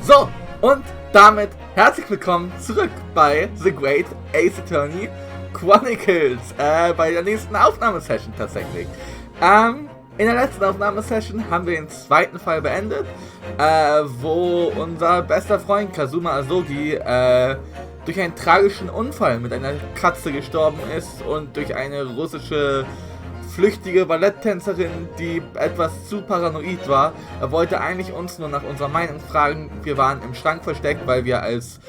So, und damit herzlich willkommen zurück bei The Great Ace Attorney Chronicles, bei der nächsten Aufnahmesession tatsächlich. In der letzten Aufnahmesession haben wir den zweiten Fall beendet, wo unser bester Freund Kazuma Asogi durch einen tragischen Unfall mit einer Katze gestorben ist und durch eine russische flüchtige Balletttänzerin, die etwas zu paranoid war. Er wollte eigentlich uns nur nach unserer Meinung fragen. Wir waren im Schrank versteckt, weil wir als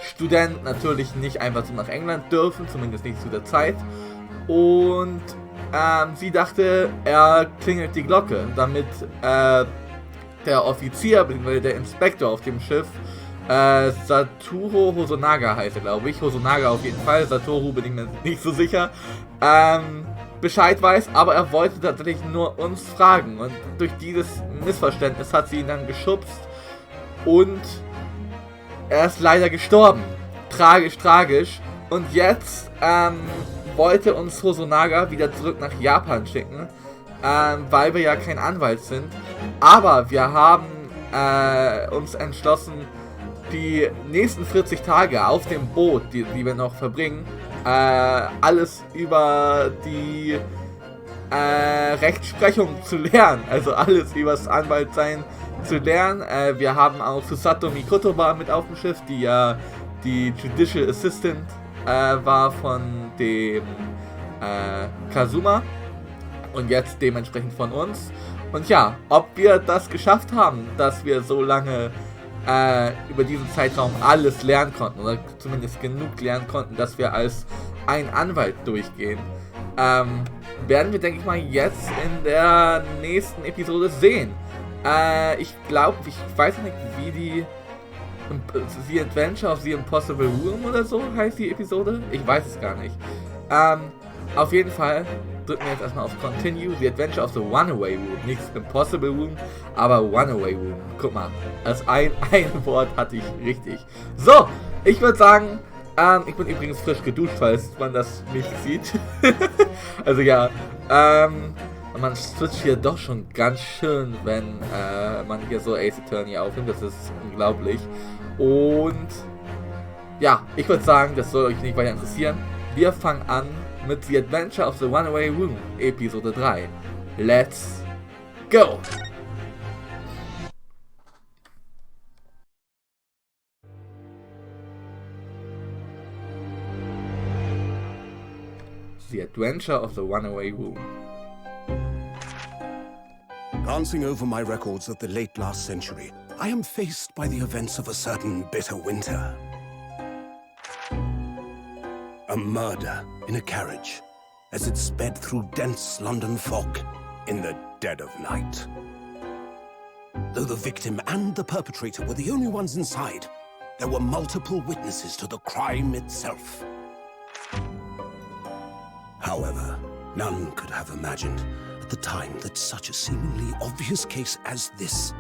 Student natürlich nicht einfach so nach England dürfen, zumindest nicht zu der Zeit. Und sie dachte, er klingelt die Glocke, damit der Offizier bzw. der Inspektor auf dem Schiff, Satoru Hosonaga heißt er, glaube ich. Hosonaga auf jeden Fall, Satoru bin ich mir nicht so sicher, Bescheid weiß, aber er wollte tatsächlich nur uns fragen. Und durch dieses Missverständnis hat sie ihn dann geschubst und er ist leider gestorben. Tragisch, tragisch. Und jetzt wollte uns Hosonaga wieder zurück nach Japan schicken, weil wir ja kein Anwalt sind. Aber wir haben uns entschlossen, die nächsten 40 Tage auf dem Boot, die wir noch verbringen, alles über die Rechtsprechung zu lernen, also alles über das Anwaltsein zu lernen. Wir haben auch Susato Mikotoba mit auf dem Schiff, die ja die Judicial Assistant war von dem Kazuma und jetzt dementsprechend von uns. Und ja, ob wir das geschafft haben, dass wir so lange über diesen Zeitraum alles lernen konnten oder zumindest genug lernen konnten, dass wir als ein Anwalt durchgehen, werden wir, denke ich mal, jetzt in der nächsten Episode sehen. Ich glaube, ich weiß nicht, wie die The Adventure of the Impossible Room oder so heißt die Episode. Ich weiß es gar nicht. Auf jeden Fall drücken wir jetzt erstmal auf Continue. The Adventure of the Runaway Room. Nicht Impossible Room, aber Runaway Room. Guck mal, das ein Wort hatte ich richtig. So, ich würde sagen, ich bin übrigens frisch geduscht, falls man das nicht sieht. Also ja, man switcht hier doch schon ganz schön, wenn man hier so Ace Attorney aufnimmt. Das ist unglaublich. Und ja, ich würde sagen, das soll euch nicht weiter interessieren. Wir fangen an mit The Adventure of the Runaway Room, Episode 3. Let's go! The Adventure of the Runaway Room. Glancing over my records of the late last century, I am faced by the events of a certain bitter winter. A murder in a carriage as it sped through dense London fog in the dead of night. Though the victim and the perpetrator were the only ones inside, there were multiple witnesses to the crime itself. However, none could have imagined at the time that such a seemingly obvious case as this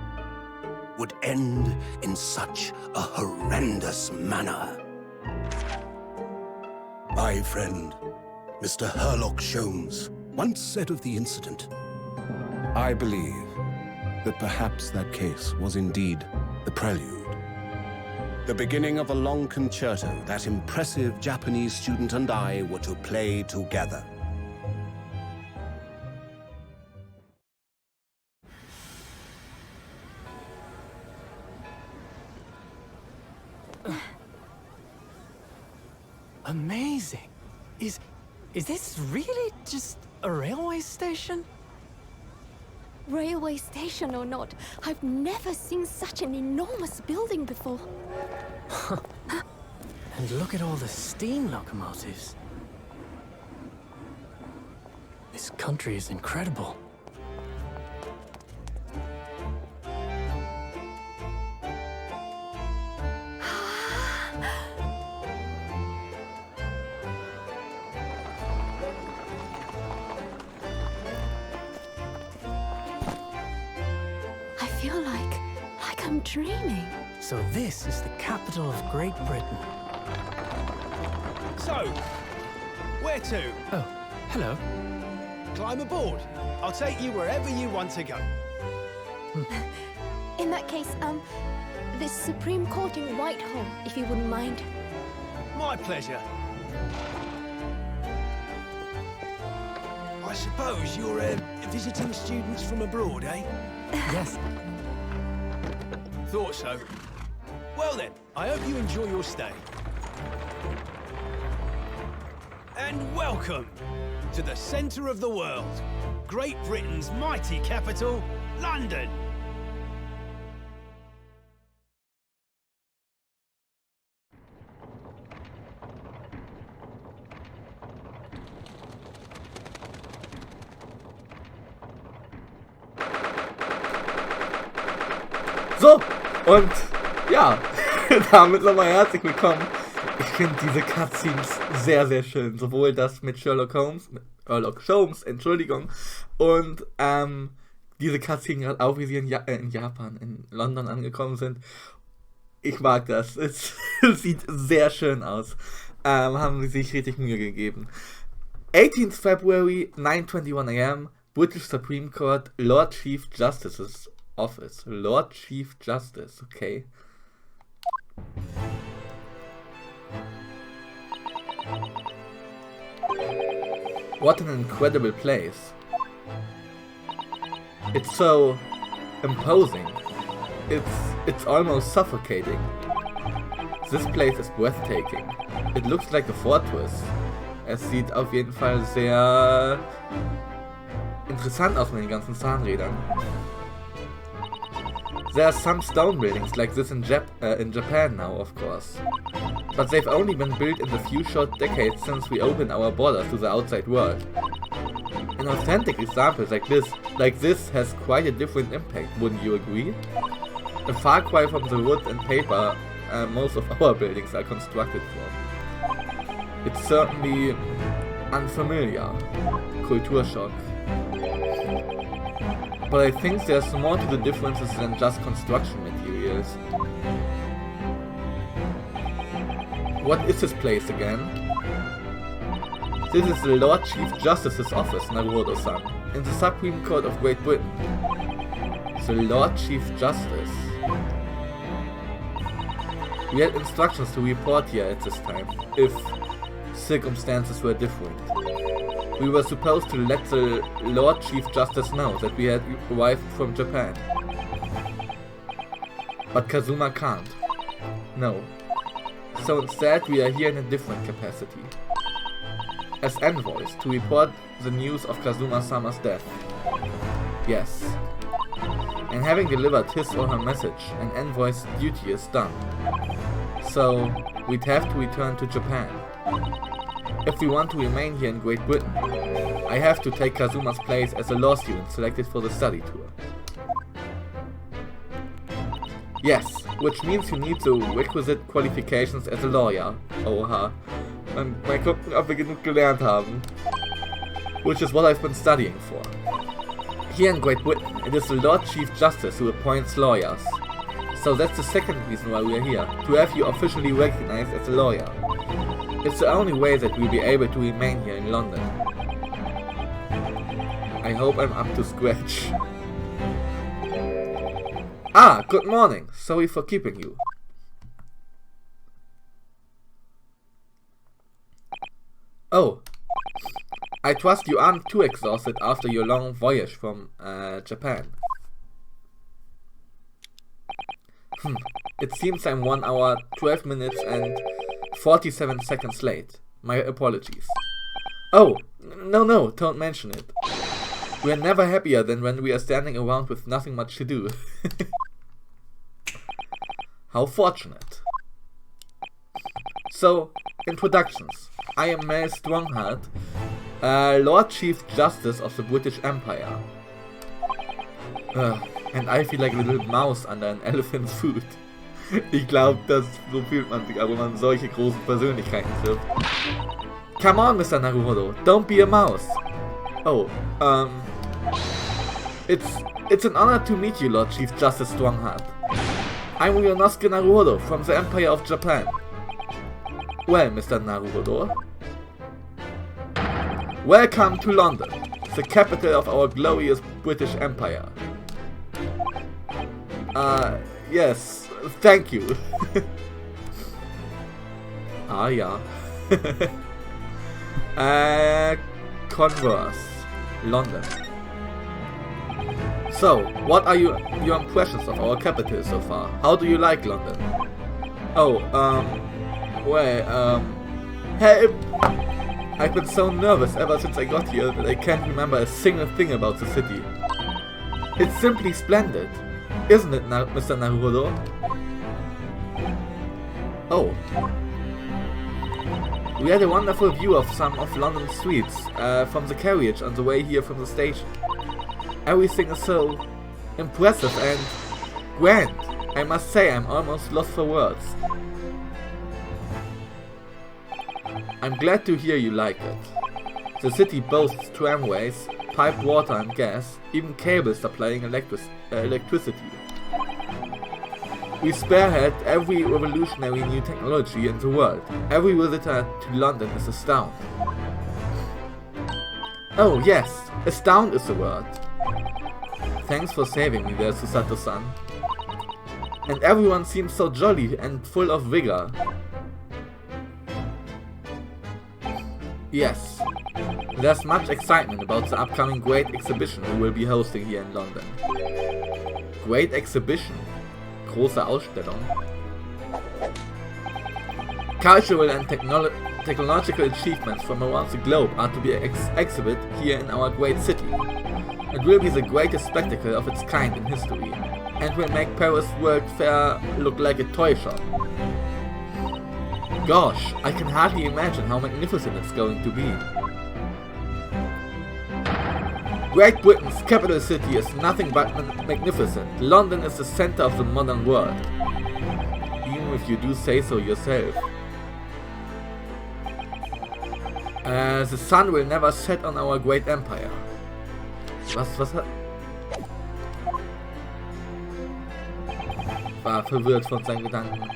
would end in such a horrendous manner. My friend, Mr. Herlock Sholmes, once said of the incident, I believe that perhaps that case was indeed the prelude. The beginning of a long concerto that impressive Japanese student and I were to play together. Amazing. Is this really just a railway station? Railway station or not, I've never seen such an enormous building before. And look at all the steam locomotives. This country is incredible. I feel like I'm dreaming. So this is the capital of Great Britain. So, where to? Oh, hello. Climb aboard. I'll take you wherever you want to go. In that case, this Supreme Court in Whitehall, if you wouldn't mind. My pleasure. I suppose you're visiting students from abroad, eh? Yes. Thought so. Well then, I hope you enjoy your stay. And welcome to the centre of the world, Great Britain's mighty capital, London. So, und ja, damit nochmal herzlich willkommen. Ich finde diese Cutscenes sehr, sehr schön. Sowohl das mit Sherlock Holmes, Entschuldigung, und diese Cutscene gerade auch, wie sie in Japan, in London angekommen sind. Ich mag das. Es sieht sehr schön aus. Haben sie sich richtig Mühe gegeben. 18th February, 9:21 AM, British Supreme Court, Lord Chief Justice's Office. Lord Chief Justice, okay. What an incredible place. It's so imposing. It's almost suffocating. This place is breathtaking. It looks like a fortress. Es sieht auf jeden Fall sehr interessant aus mit den ganzen Zahnrädern. There are some stone buildings like this in Japan now, of course. But they've only been built in the few short decades since we opened our borders to the outside world. An authentic example like this has quite a different impact, wouldn't you agree? A far cry from the wood and paper most of our buildings are constructed from. It's certainly unfamiliar. Kulturschock. But I think there's more to the differences than just construction materials. What is this place again? This is the Lord Chief Justice's office, Naruhodo-san, in the Supreme Court of Great Britain. The Lord Chief Justice. We had instructions to report here at this time, if circumstances were different. We were supposed to let the Lord Chief Justice know that we had arrived from Japan. But Kazuma can't. No. So instead we are here in a different capacity. As envoys, to report the news of Kazuma-sama's death. Yes. And having delivered his or her message, an envoy's duty is done. So, we'd have to return to Japan. If we want to remain here in Great Britain, I have to take Kazuma's place as a law student selected for the study tour. Yes, which means you need the requisite qualifications as a lawyer. Oha. Mal gucken, ob wir genug gelernt haben. Which is what I've been studying for. Here in Great Britain, it is the Lord Chief Justice who appoints lawyers. So that's the second reason why we are here, to have you officially recognized as a lawyer. It's the only way that we'll be able to remain here in London. I hope I'm up to scratch. Ah, good morning. Sorry for keeping you. Oh. I trust you aren't too exhausted after your long voyage from Japan. It seems I'm 1 hour, 12 minutes and 47 seconds late. My apologies. Oh, no, don't mention it. We're never happier than when we are standing around with nothing much to do. How fortunate. So, introductions. I am Mel Strongheart, Lord Chief Justice of the British Empire. And I feel like a little mouse under an elephant's foot. Ich glaube, so fühlt man sich, wenn man solche großen Persönlichkeiten trifft. Come on, Mr. Naruhodo, don't be a mouse. Oh, it's an honor to meet you, Lord Chief Justice Strongheart. I'm Ryonosuke Naruhodo from the Empire of Japan. Well, Mr. Naruhodo, welcome to London, the capital of our glorious British Empire. Yes, thank you. Ah, yeah. Converse, London. So, what are your impressions of our capital so far? How do you like London? Oh, help! I've been so nervous ever since I got here that I can't remember a single thing about the city. It's simply splendid, isn't it, Mr. Naruhodo? Oh. We had a wonderful view of some of London's streets from the carriage on the way here from the station. Everything is so impressive and grand. I must say I'm almost lost for words. I'm glad to hear you like it. The city boasts tramways, piped water and gas, even cables supplying electricity. We spearhead every revolutionary new technology in the world. Every visitor to London is astounded. Oh yes, astound is the word. Thanks for saving me there, Susato-san. And everyone seems so jolly and full of vigor. Yes, there's much excitement about the upcoming Great Exhibition we will be hosting here in London. Great Exhibition? Große Ausstellung. Cultural and technological achievements from around the globe are to be exhibited here in our great city. It will be the greatest spectacle of its kind in history, and will make Paris World Fair look like a toy shop. Gosh, I can hardly imagine how magnificent it's going to be. Great Britain's capital city is nothing but magnificent. London is the center of the modern world. Even if you do say so yourself. The sun will never set on our great empire. Was hat? War verwirrt von seinen Gedanken.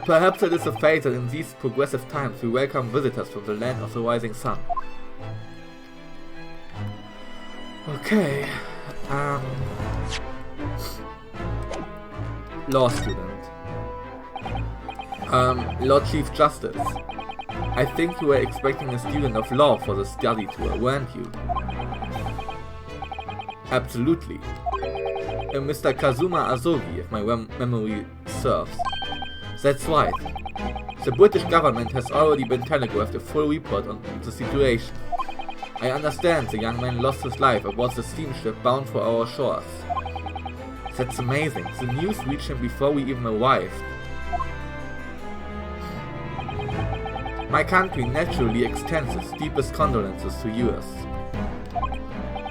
Perhaps it is a fate that in these progressive times we welcome visitors from the land of the rising sun. Okay. Law student. Lord Chief Justice. I think you were expecting a student of law for the study tour, weren't you? Absolutely. Mr. Kazuma Asogi, if my memory serves. That's right. The British government has already been telegraphed a full report on the situation. I understand the young man lost his life aboard the steamship bound for our shores. That's amazing. The news reached him before we even arrived. My country naturally extends its deepest condolences to yours.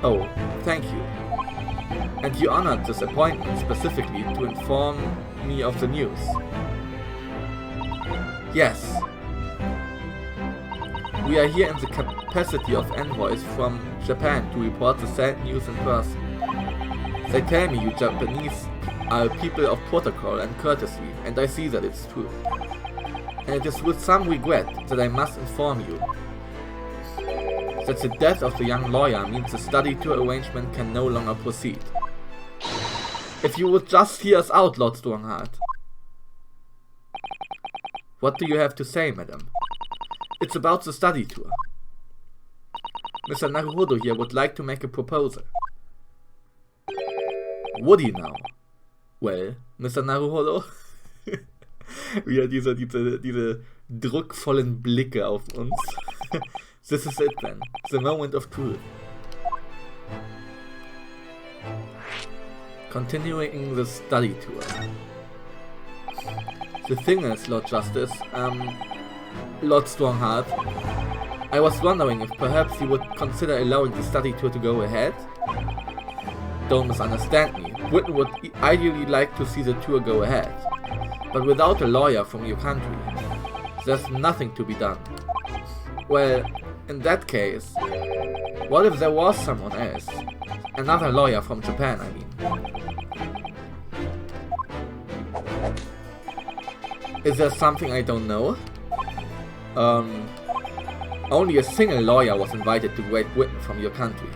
Oh, thank you. And you honored this appointment specifically to inform me of the news. Yes. We are here in the capacity of envoys from Japan to report the sad news in person. They tell me you Japanese are a people of protocol and courtesy, and I see that it's true. And it is with some regret that I must inform you that the death of the young lawyer means the study tour arrangement can no longer proceed. If you would just hear us out, Lord Strongheart. What do you have to say, madam? It's about the study tour. Mr. Naruhodo here would like to make a proposal. Would he now? Well, Mr. Naruhodo? Wieder diese druckvollen Blicke auf uns. This is it then. The moment of truth. Continuing the study tour. The thing is, Lord Justice, Lord Strongheart, I was wondering if perhaps you would consider allowing the study tour to go ahead? Don't misunderstand me. Britain would ideally like to see the tour go ahead. But without a lawyer from your country, there's nothing to be done. Well, in that case, what if there was someone else? Another lawyer from Japan, I mean. Is there something I don't know? Only a single lawyer was invited to Great Britain from your country.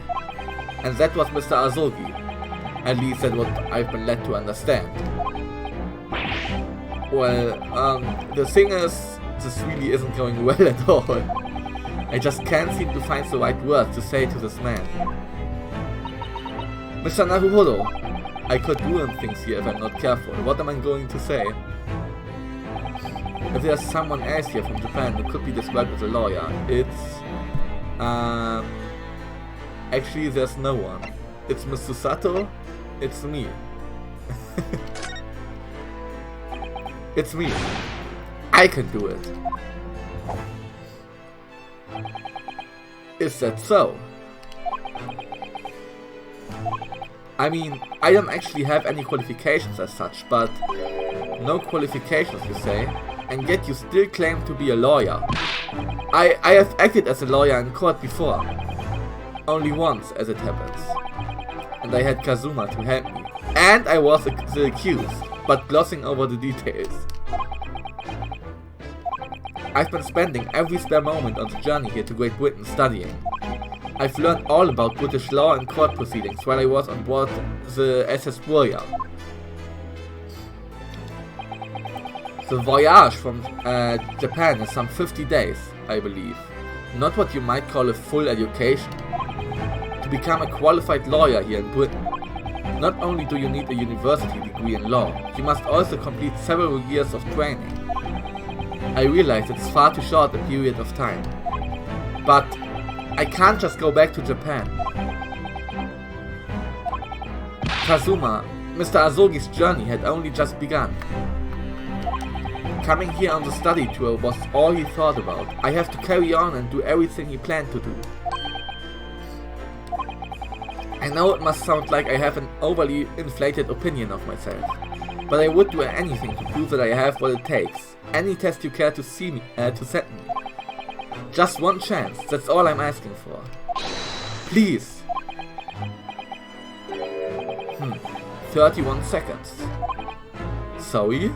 And that was Mr. Asogi. At least that's what I've been led to understand. Well, the thing is, this really isn't going well at all. I just can't seem to find the right words to say to this man. Mr. Naruhodo, I could ruin things here if I'm not careful. What am I going to say? If there's someone else here from Japan who could be described as a lawyer, it's... Actually, there's no one. It's Mr. Sato, it's me. It's me. I can do it. Is that so? I mean, I don't actually have any qualifications as such, but... No qualifications, you say? And yet you still claim to be a lawyer. I have acted as a lawyer in court before. Only once, as it happens. And I had Kazuma to help me. And I was the accused, but glossing over the details. I've been spending every spare moment on the journey here to Great Britain studying. I've learned all about British law and court proceedings while I was on board the SS Warrior. The voyage from Japan is some 50 days, I believe. Not what you might call a full education. To become a qualified lawyer here in Britain, not only do you need a university degree in law, you must also complete several years of training. I realize it's far too short a period of time. But I can't just go back to Japan. Kazuma, Mr. Asogi's journey had only just begun. Coming here on the study tour was all he thought about. I have to carry on and do everything he planned to do. I know it must sound like I have an overly inflated opinion of myself, but I would do anything to prove that I have what it takes. Any test you care to see me, to set me. Just one chance, that's all I'm asking for. Please. 31 seconds. Sorry?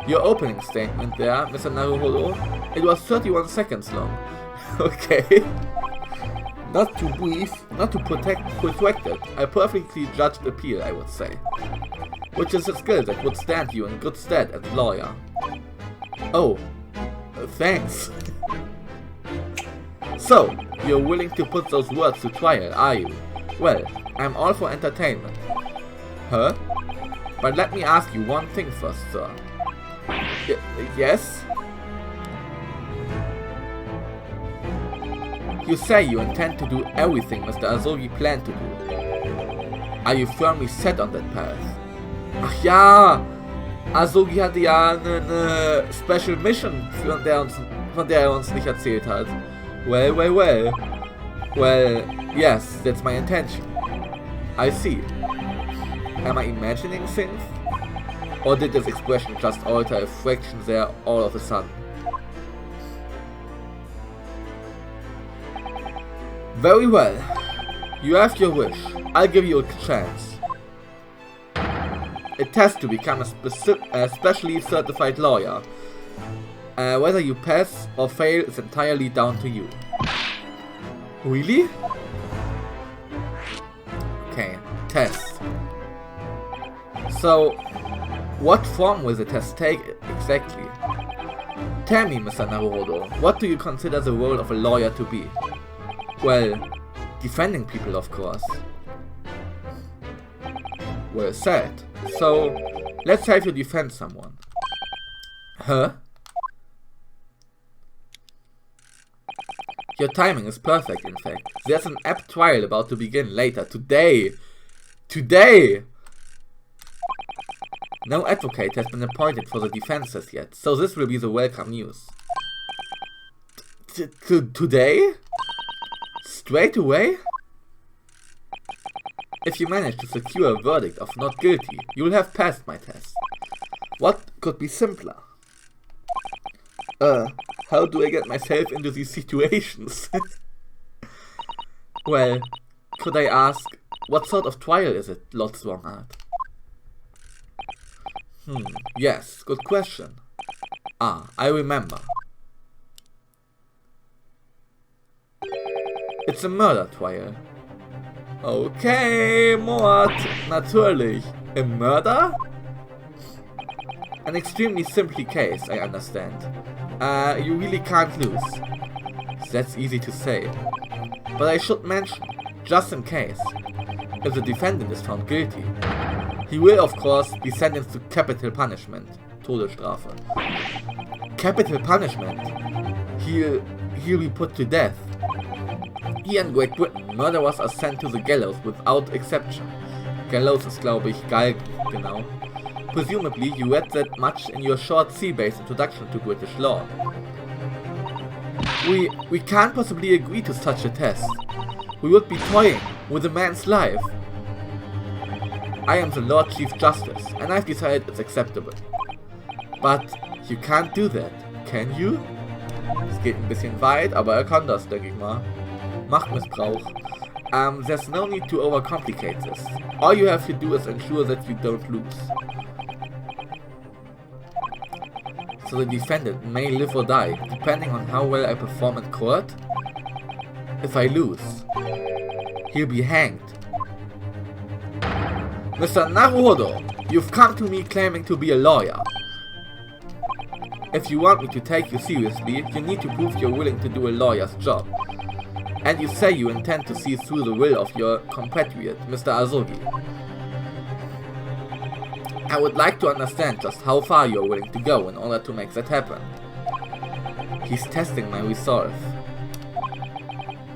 Your opening statement there, Mr. Naruhodo, it was 31 seconds long. Okay. Not too brief, not too protracted. I perfectly judged appeal, I would say. Which is a skill that would stand you in good stead as a lawyer. Oh, thanks. So, you're willing to put those words to trial, are you? Well, I'm all for entertainment. Huh? But let me ask you one thing first, sir. Yes? You say you intend to do everything Mr. Asogi planned to do. Are you firmly set on that path? Ach ja! Asogi hatte ja eine Special Mission, von der er uns nicht erzählt hat. Well, well, well. Well, yes, that's my intention. I see. Am I imagining things? Or did this expression just alter a fraction there all of a sudden? Very well. You have your wish. I'll give you a chance. A test to become a specially certified lawyer. Whether you pass or fail is entirely down to you. Really? Okay, test. So, what form will the test take exactly? Tell me, Mr. Naruhodo, what do you consider the role of a lawyer to be? Well, defending people, of course. Well said. So, let's have you defend someone. Huh? Your timing is perfect, in fact. There's an apt trial about to begin later, today. Today! No advocate has been appointed for the defenses yet, so this will be the welcome news. Today? Straight away? If you manage to secure a verdict of not guilty, you will have passed my test. What could be simpler? How do I get myself into these situations? Well, could I ask, what sort of trial is it, Lord Strongheart? Yes, good question. Ah, I remember. It's a murder trial. Okay, Mord, natürlich. A murder? An extremely simple case, I understand. You really can't lose. That's easy to say. But I should mention, just in case, if the defendant is found guilty, he will of course be sentenced to capital punishment, Todesstrafe. Capital punishment? He'll be put to death. Here in Great Britain, murderers are sent to the gallows without exception. Gallows ist, glaube ich, Galgen, genau. Presumably, you read that much in your short sea-based introduction to British law. We can't possibly agree to such a test. We would be toying with a man's life. I am the Lord Chief Justice, and I've decided it's acceptable. But you can't do that, can you? Es geht ein bisschen weit, aber kann das, denke ich mal. Machtmissbrauch. There's no need to overcomplicate this. All you have to do is ensure that you don't lose. So the defendant may live or die, depending on how well I perform in court. If I lose, he'll be hanged. Mr. Naruhodo, you've come to me claiming to be a lawyer. If you want me to take you seriously, you need to prove you're willing to do a lawyer's job. And you say you intend to see through the will of your compatriot, Mr. Azogi. I would like to understand just how far you're willing to go in order to make that happen. He's testing my resolve.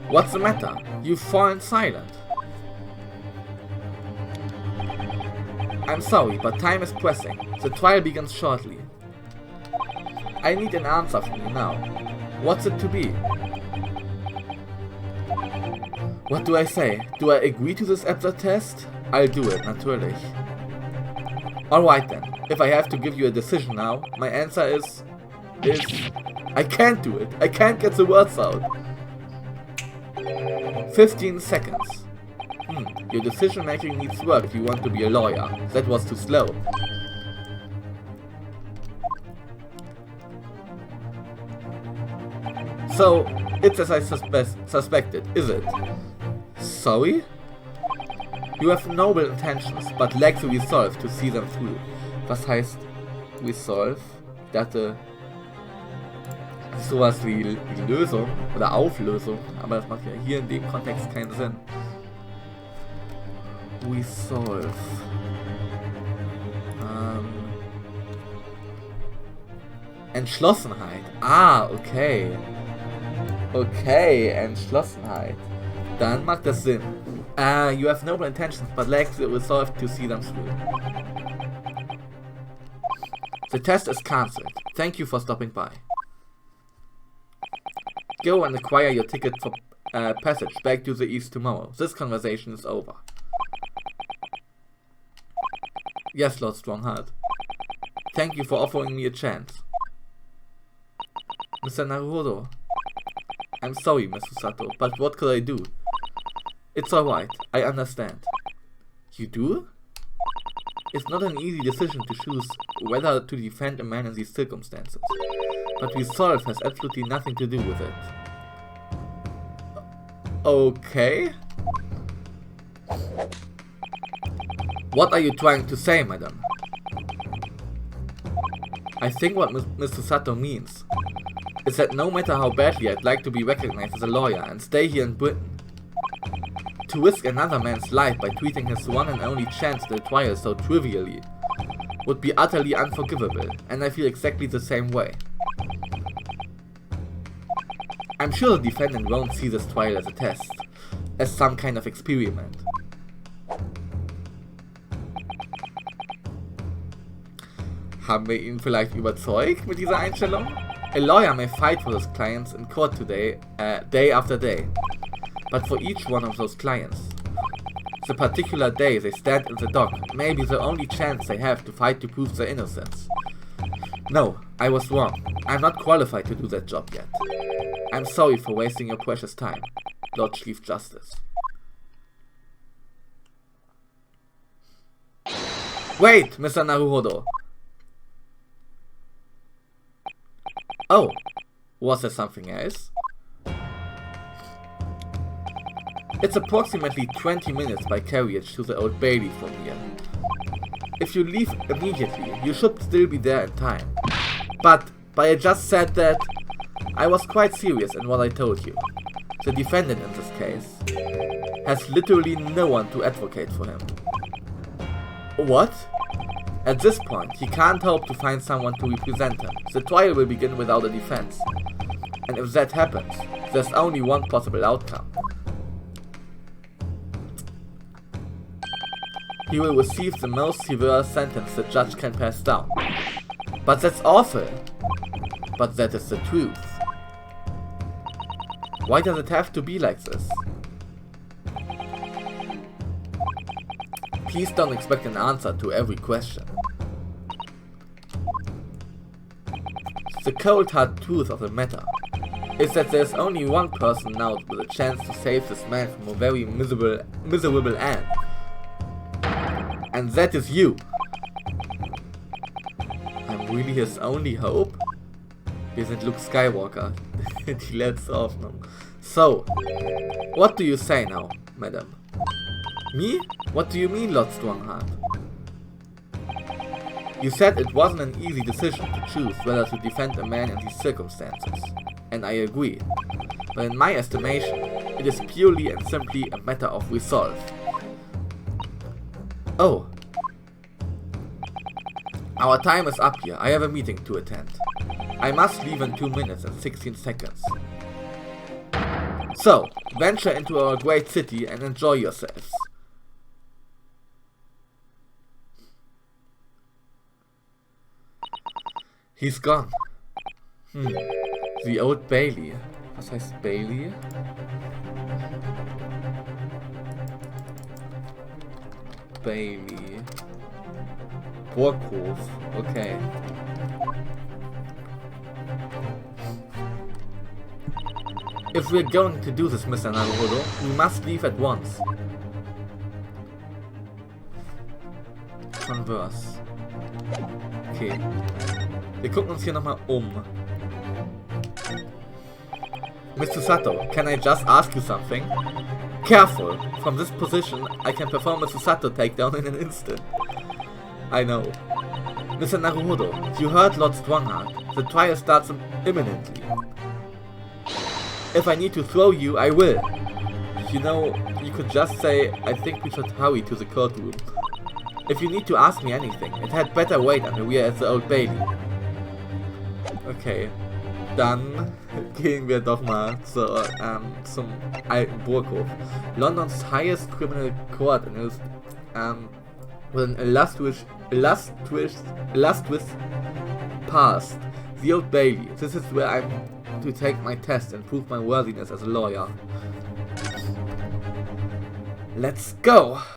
What's the matter? You've fallen silent. I'm sorry, but time is pressing. The trial begins shortly. I need an answer from you now. What's it to be? What do I say? Do I agree to this absurd test? I'll do it, natürlich. Alright then, if I have to give you a decision now, my answer is... I can't do it. I can't get the words out. 15 seconds. Your decision making needs work if you want to be a lawyer. That was too slow. So, it's as I suspected, is it? Sorry? You have noble intentions, but lack the resolve to see them through. Was heißt resolve? Ich dachte, sowas wie Lösung oder Auflösung, aber das macht ja hier in dem Kontext keinen Sinn. Resolve. Entschlossenheit. Ah, okay. Okay, Entschlossenheit. Dann macht das Sinn. You have noble intentions, but lack the resolve to see them through. The test is cancelled. Thank you for stopping by. Go and acquire your ticket for passage back to the east tomorrow. This conversation is over. Yes, Lord Strongheart. Thank you for offering me a chance. Mr. Naruhodo. I'm sorry, Mr. Sato, but what could I do? It's alright, I understand. You do? It's not an easy decision to choose whether to defend a man in these circumstances, but resolve has absolutely nothing to do with it. Okay? What are you trying to say, madam? I think what Mr. Sato means is that no matter how badly I'd like to be recognized as a lawyer and stay here in Britain, to risk another man's life by treating his one and only chance to the trial so trivially would be utterly unforgivable, and I feel exactly the same way. I'm sure the defendant won't see this trial as a test, as some kind of experiment. Haben wir ihn vielleicht überzeugt mit dieser Einstellung? A lawyer may fight for his clients in court today, day after day. But for each one of those clients, the particular day they stand in the dock may be the only chance they have to fight to prove their innocence. No, I was wrong. I'm not qualified to do that job yet. I'm sorry for wasting your precious time, Lord Chief Justice. Wait, Mr. Naruhodo. Oh, was there something else? It's approximately 20 minutes by carriage to the Old Bailey from here. If you leave immediately, you should still be there in time. But I just said that I was quite serious in what I told you. The defendant in this case has literally no one to advocate for him. What? At this point, he can't hope to find someone to represent him. The trial will begin without a defense. And if that happens, there's only one possible outcome. He will receive the most severe sentence the judge can pass down. But that's awful. But that is the truth. Why does it have to be like this? Please don't expect an answer to every question. The cold hard truth of the matter is that there's only one person now with a chance to save this man from a very miserable end. And that is you. I'm really his only hope? Wir sind Luke Skywalker. Die letzte Hoffnung. So, what do you say now, madam? Me? What do you mean, Lord Strongheart? You said it wasn't an easy decision to choose whether to defend a man in these circumstances. And I agree. But in my estimation, it is purely and simply a matter of resolve. Oh. Our time is up here. I have a meeting to attend. I must leave in 2 minutes and 16 seconds. So, venture into our great city and enjoy yourselves. He's gone. The Old Bailey. Was heißt Bailey? Bailey. Burghof. Okay. If we're going to do this, Mr. Naruhodo, we must leave at once. Converse. Okay. Wir gucken uns hier nochmal Mr. Sato, can I just ask you something? Careful! From this position, I can perform a Sato takedown in an instant. I know. Mr. Naruhodo, you heard Lord Strongheart. The trial starts imminently. If I need to throw you, I will. You know, you could just say, I think we should hurry to the courtroom. If you need to ask me anything, it had better wait until we are at the Old Bailey. Okay, dann gehen wir doch mal zum alten Burghof. London's highest criminal court and is with an illustrious past, the Old Bailey. This is where I'm to take my test and prove my worthiness as a lawyer. Let's go!